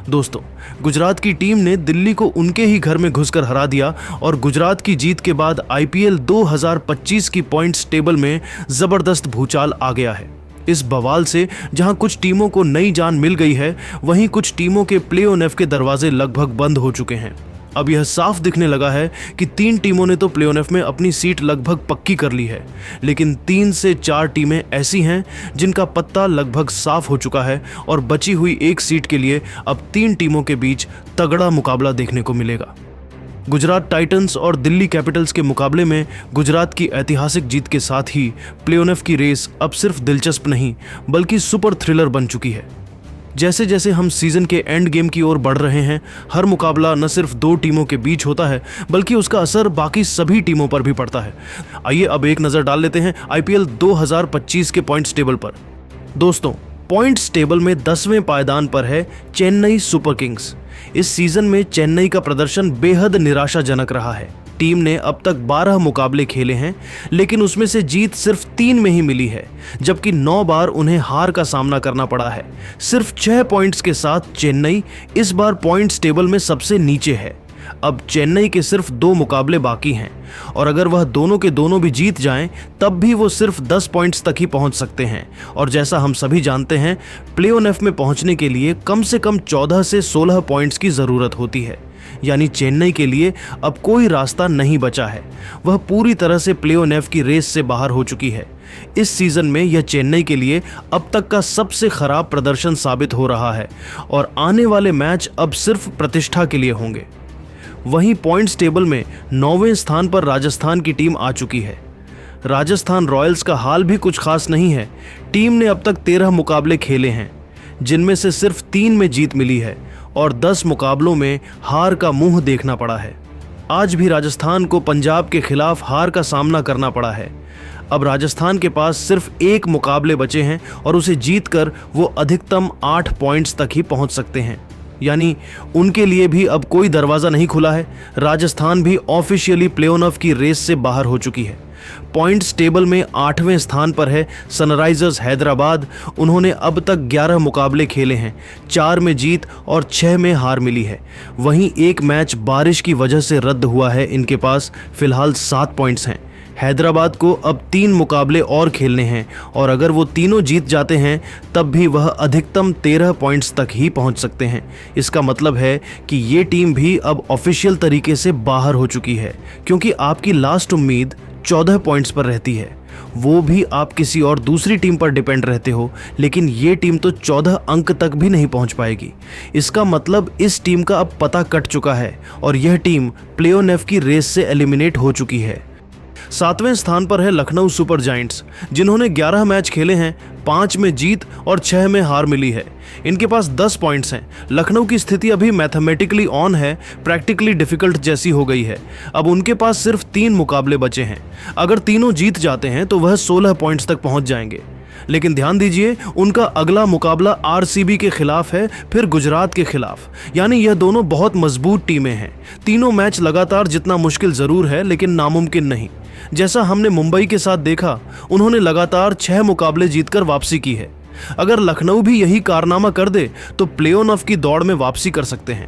दोस्तों, गुजरात की टीम ने दिल्ली को उनके ही घर में घुसकर हरा दिया और गुजरात की जीत के बाद आईपीएल 2025 की पॉइंट्स टेबल में जबरदस्त भूचाल आ गया है। इस बवाल से जहां कुछ टीमों को नई जान मिल गई है, वहीं कुछ टीमों के प्ले-ऑफ के दरवाजे लगभग बंद हो चुके हैं। अब यह साफ दिखने लगा है कि 3 टीमों ने तो प्ले-ऑफ में अपनी सीट लगभग पक्की कर ली है, लेकिन 3 से 4 टीमें ऐसी हैं जिनका पत्ता लगभग साफ हो चुका है और बची हुई एक सीट के लिए अब 3 टीमों के बीच तगड़ा मुकाबला देखने को मिलेगा। गुजरात टाइटंस और दिल्ली कैपिटल्स के मुकाबले में गुजरात की ऐतिहासिक जीत के साथ ही प्ले-ऑफ की रेस अब सिर्फ दिलचस्प नहीं बल्कि सुपर थ्रिलर बन चुकी है। जैसे जैसे हम सीजन के एंड गेम की ओर बढ़ रहे हैं, हर मुकाबला न सिर्फ 2 टीमों के बीच होता है बल्कि उसका असर बाकी सभी टीमों पर भी पड़ता है। आइए अब एक नज़र डाल लेते हैं आईपीएल 2025 के पॉइंट्स टेबल पर। दोस्तों, पॉइंट्स टेबल में 10वें पायदान पर है चेन्नई सुपर किंग्स। इस सीजन में चेन्नई का प्रदर्शन बेहद निराशाजनक रहा है। टीम ने अब तक 12 मुकाबले खेले हैं, लेकिन उसमें से जीत सिर्फ 3 में ही मिली है, जबकि 9 बार उन्हें हार का सामना करना पड़ा है। सिर्फ 6 पॉइंट्स के साथ चेन्नई इस बार पॉइंट्स टेबल में सबसे नीचे है। अब चेन्नई के सिर्फ 2 मुकाबले बाकी हैं और अगर वह दोनों के दोनों भी जीत जाएं, तब भी वो सिर्फ 10 पॉइंट्स तक ही पहुंच सकते हैं। और जैसा हम सभी जानते हैं, प्ले-ऑफ में पहुंचने के लिए कम से कम 14 से 16 पॉइंट्स की ज़रूरत होती है। यानी चेन्नई के लिए अब कोई रास्ता नहीं बचा है। वह पूरी तरह से प्ले-ऑफ की रेस से बाहर हो चुकी है। इस सीजन में यह चेन्नई के लिए अब तक का सबसे खराब प्रदर्शन साबित हो रहा है और आने वाले मैच अब सिर्फ प्रतिष्ठा के लिए होंगे। वहीं पॉइंट्स टेबल में 9वें स्थान पर राजस्थान की टीम आ चुकी है। राजस्थान रॉयल्स का हाल भी कुछ खास नहीं है। टीम ने अब तक 13 मुकाबले खेले हैं, जिनमें से सिर्फ 3 में जीत मिली है और 10 मुकाबलों में हार का मुंह देखना पड़ा है। आज भी राजस्थान को पंजाब के खिलाफ हार का सामना करना पड़ा है। अब राजस्थान के पास सिर्फ 1 मुकाबले बचे हैं और उसे जीतकर वो अधिकतम 8 पॉइंट्स तक ही पहुंच सकते हैं। यानी उनके लिए भी अब कोई दरवाज़ा नहीं खुला है। राजस्थान भी ऑफिशियली प्ले-ऑफ की रेस से बाहर हो चुकी है। पॉइंट्स टेबल में 8वें स्थान पर है सनराइजर्स हैदराबाद। उन्होंने अब तक 11 मुकाबले खेले हैं, 4 में जीत और 6 में हार मिली है। वहीं एक मैच बारिश की वजह से रद्द हुआ है। इनके पास फिलहाल 7 पॉइंट्स हैं। हैदराबाद को अब 3 मुकाबले और खेलने हैं और अगर वो तीनों जीत जाते हैं, तब भी वह अधिकतम 13 पॉइंट्स तक ही पहुंच सकते हैं। इसका मतलब है कि ये टीम भी अब ऑफिशियल तरीके से बाहर हो चुकी है, क्योंकि आपकी लास्ट उम्मीद 14 पॉइंट्स पर रहती है। वो भी आप किसी और दूसरी टीम पर डिपेंड रहते हो, लेकिन ये टीम तो 14 अंक तक भी नहीं पहुंच पाएगी। इसका मतलब इस टीम का अब पता कट चुका है और यह टीम प्ले-ऑफ की रेस से एलिमिनेट हो चुकी है। 7वें स्थान पर है लखनऊ सुपर जायंट्स, जिन्होंने 11 मैच खेले हैं, 5 में जीत और 6 में हार मिली है। इनके पास 10 पॉइंट्स हैं। लखनऊ की स्थिति अभी मैथमेटिकली ऑन है, प्रैक्टिकली डिफिकल्ट जैसी हो गई है। अब उनके पास सिर्फ 3 मुकाबले बचे हैं। अगर तीनों जीत जाते हैं तो वह 16 पॉइंट्स तक पहुंच जाएंगे। लेकिन ध्यान दीजिए, उनका अगला मुकाबला आरसीबी के खिलाफ है, फिर गुजरात के खिलाफ। यानी यह दोनों बहुत मजबूत टीमें हैं। तीनों मैच लगातार जितना मुश्किल जरूर है, लेकिन नामुमकिन नहीं। जैसा हमने मुंबई के साथ देखा, उन्होंने लगातार 6 मुकाबले जीतकर वापसी की है। अगर लखनऊ भी यही कारनामा कर दे तो प्ले-ऑफ की दौड़ में वापसी कर सकते हैं।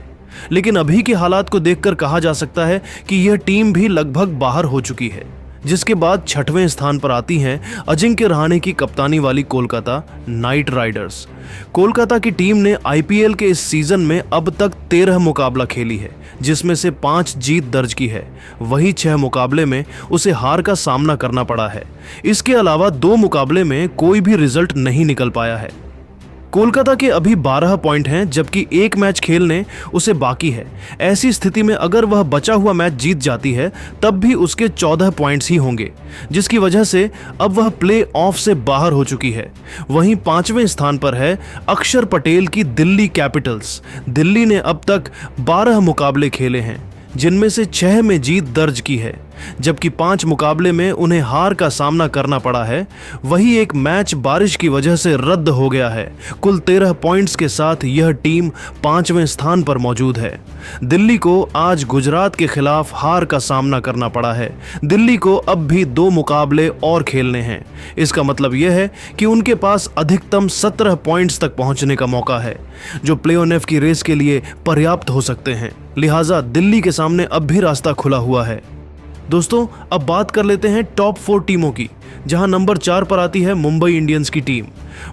लेकिन अभी के हालात को देखकर कहा जा सकता है कि यह टीम भी लगभग बाहर हो चुकी है। जिसके बाद 6वें स्थान पर आती हैं अजिंक्य रहाणे की कप्तानी वाली कोलकाता नाइट राइडर्स। कोलकाता की टीम ने आईपीएल के इस सीजन में अब तक 13 मुकाबला खेली है, जिसमें से 5 जीत दर्ज की है। वही 6 मुकाबले में उसे हार का सामना करना पड़ा है। इसके अलावा 2 मुकाबले में कोई भी रिजल्ट नहीं निकल पाया है। कोलकाता के अभी 12 पॉइंट हैं, जबकि 1 मैच खेलने उसे बाकी है। ऐसी स्थिति में अगर वह बचा हुआ मैच जीत जाती है, तब भी उसके 14 पॉइंट्स ही होंगे, जिसकी वजह से अब वह प्ले ऑफ से बाहर हो चुकी है। वहीं 5वें स्थान पर है अक्षर पटेल की दिल्ली कैपिटल्स। दिल्ली ने अब तक 12 मुकाबले खेले हैं, जिनमें से 6 में जीत दर्ज की है। जबकि 5 मुकाबले में उन्हें हार का सामना करना पड़ा है। वही एक मैच बारिश की वजह से रद्द हो गया है। कुल 13 पॉइंट्स के साथ यह टीम 5वें स्थान पर मौजूद है। दिल्ली को आज गुजरात के खिलाफ हार का सामना करना पड़ा है। दिल्ली को अब भी 2 मुकाबले और खेलने हैं। इसका मतलब यह है कि उनके पास अधिकतम 17 पॉइंट्स तक पहुंचने का मौका है, जो प्ले-ऑफ की रेस के लिए पर्याप्त हो सकते हैं। लिहाजा दिल्ली के सामने अब भी रास्ता खुला हुआ है। दोस्तों, अब बात कर लेते हैं टॉप 4 टीमों की, जहां नंबर 4 पर आती है मुंबई इंडियंस की टीम।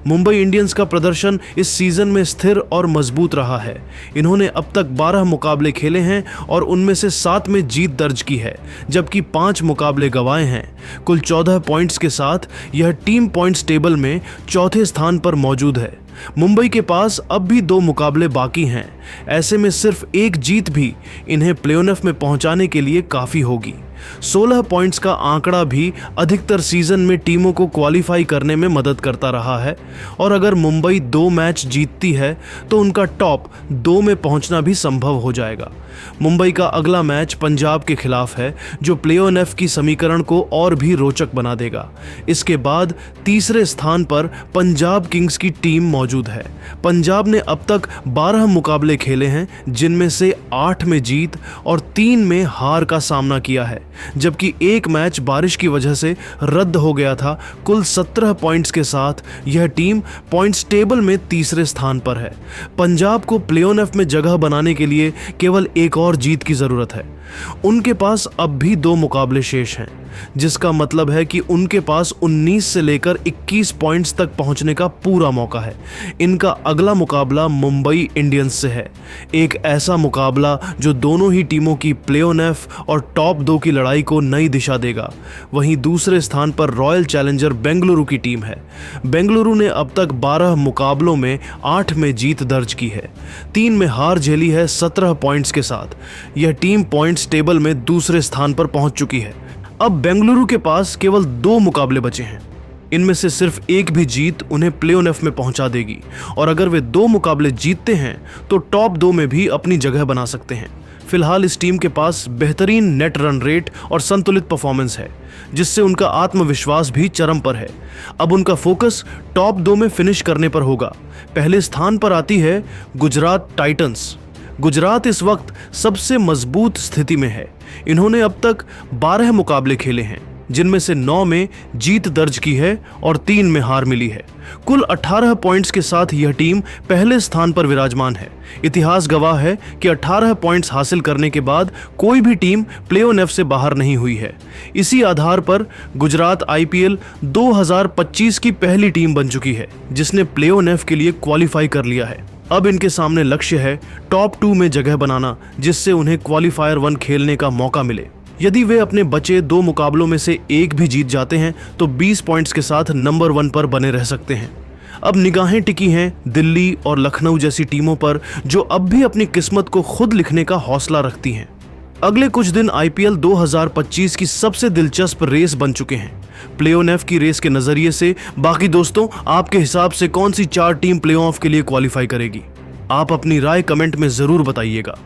मुंबई इंडियंस का प्रदर्शन इस सीजन में स्थिर और मजबूत रहा है। इन्होंने अब तक 12 मुकाबले खेले हैं और उनमें से 7 में जीत दर्ज की है, जबकि 5 मुकाबले गंवाए हैं। कुल 14 पॉइंट्स के साथ यह टीम पॉइंट्स टेबल में चौथे स्थान पर मौजूद है। मुंबई के पास अब भी 2 मुकाबले बाकी हैं। ऐसे में सिर्फ एक जीत भी इन्हें प्ले-ऑफ में पहुंचाने के लिए काफी होगी। 16 पॉइंट्स का आंकड़ा भी अधिकतर सीजन में टीमों को क्वालिफाई करने में मदद करता रहा है, और अगर मुंबई 2 मैच जीतती है तो उनका टॉप 2 में पहुंचना भी संभव हो जाएगा। मुंबई का अगला मैच पंजाब के खिलाफ है, जो प्ले-ऑफ की समीकरण को और भी रोचक बना देगा। इसके बाद तीसरे स्थान पर पंजाब किंग्स की टीम मौजूद है। पंजाब ने अब तक 12 मुकाबले खेले हैं, जिनमें से 8 में जीत और 3 में हार का सामना किया है, जबकि एक मैच बारिश की वजह से रद्द हो गया था। कुल 17 पॉइंट्स के साथ यह टीम पॉइंट्स टेबल में तीसरे स्थान पर है। पंजाब को प्ले-ऑफ में जगह बनाने के लिए केवल एक और जीत की जरूरत है। उनके पास अब भी 2 मुकाबले शेष हैं, जिसका मतलब है कि उनके पास 19 से लेकर 21 पॉइंट्स तक पहुंचने का पूरा मौका है। इनका अगला मुकाबला मुंबई इंडियंस से है, एक ऐसा मुकाबला जो दोनों ही टीमों की प्ले-ऑफ और टॉप 2 की लड़ाई को नई दिशा देगा। वहीं दूसरे स्थान पर रॉयल चैलेंजर बेंगलुरु की टीम है। बेंगलुरु ने अब तक 12 मुकाबलों में 8 में जीत दर्ज की है, 3 में हार झेली है। 17 पॉइंट्स के साथ यह टीम पॉइंट्स टेबल में दूसरे स्थान पर पहुंच चुकी है। अब बेंगलुरु के पास केवल 2 मुकाबले बचे हैं। इनमें से सिर्फ एक भी जीत उन्हें प्ले-ऑफ में पहुंचा देगी, और अगर वे 2 मुकाबले जीतते हैं तो टॉप 2 में भी अपनी जगह बना सकते हैं। फिलहाल इस टीम के पास बेहतरीन नेट रन रेट और संतुलित परफॉर्मेंस है, जिससे उनका आत्मविश्वास भी चरम पर है। अब उनका फोकस टॉप 2 में फिनिश करने पर होगा। पहले स्थान पर आती है गुजरात टाइटंस। गुजरात इस वक्त सबसे मजबूत स्थिति में है। इन्होंने अब तक 12 मुकाबले खेले हैं, जिनमें से 9 में जीत दर्ज की है और 3 में हार मिली है। कुल 18 पॉइंट्स के साथ यह टीम पहले स्थान पर विराजमान है। इतिहास गवाह है कि 18 पॉइंट्स हासिल करने के बाद कोई भी टीम प्ले-ऑफ से बाहर नहीं हुई है। इसी आधार पर गुजरात IPL 2025 की पहली टीम बन चुकी है, जिसने प्ले-ऑफ के लिए क्वालिफाई कर लिया है। अब इनके सामने लक्ष्य है टॉप 2 में जगह बनाना, जिससे उन्हें क्वालिफायर 1 खेलने का मौका मिले। यदि वे अपने बचे 2 मुकाबलों में से एक भी जीत जाते हैं तो 20 पॉइंट्स के साथ नंबर 1 पर बने रह सकते हैं। अब निगाहें टिकी हैं दिल्ली और लखनऊ जैसी टीमों पर, जो अब भी अपनी किस्मत को खुद लिखने का हौसला रखती हैं। अगले कुछ दिन IPL 2025 की सबसे दिलचस्प रेस बन चुके हैं। प्ले-ऑफ की रेस के नजरिए से बाकी दोस्तों, आपके हिसाब से कौन सी 4 टीम प्ले-ऑफ के लिए क्वालिफाई करेगी? आप अपनी राय कमेंट में जरूर बताइएगा।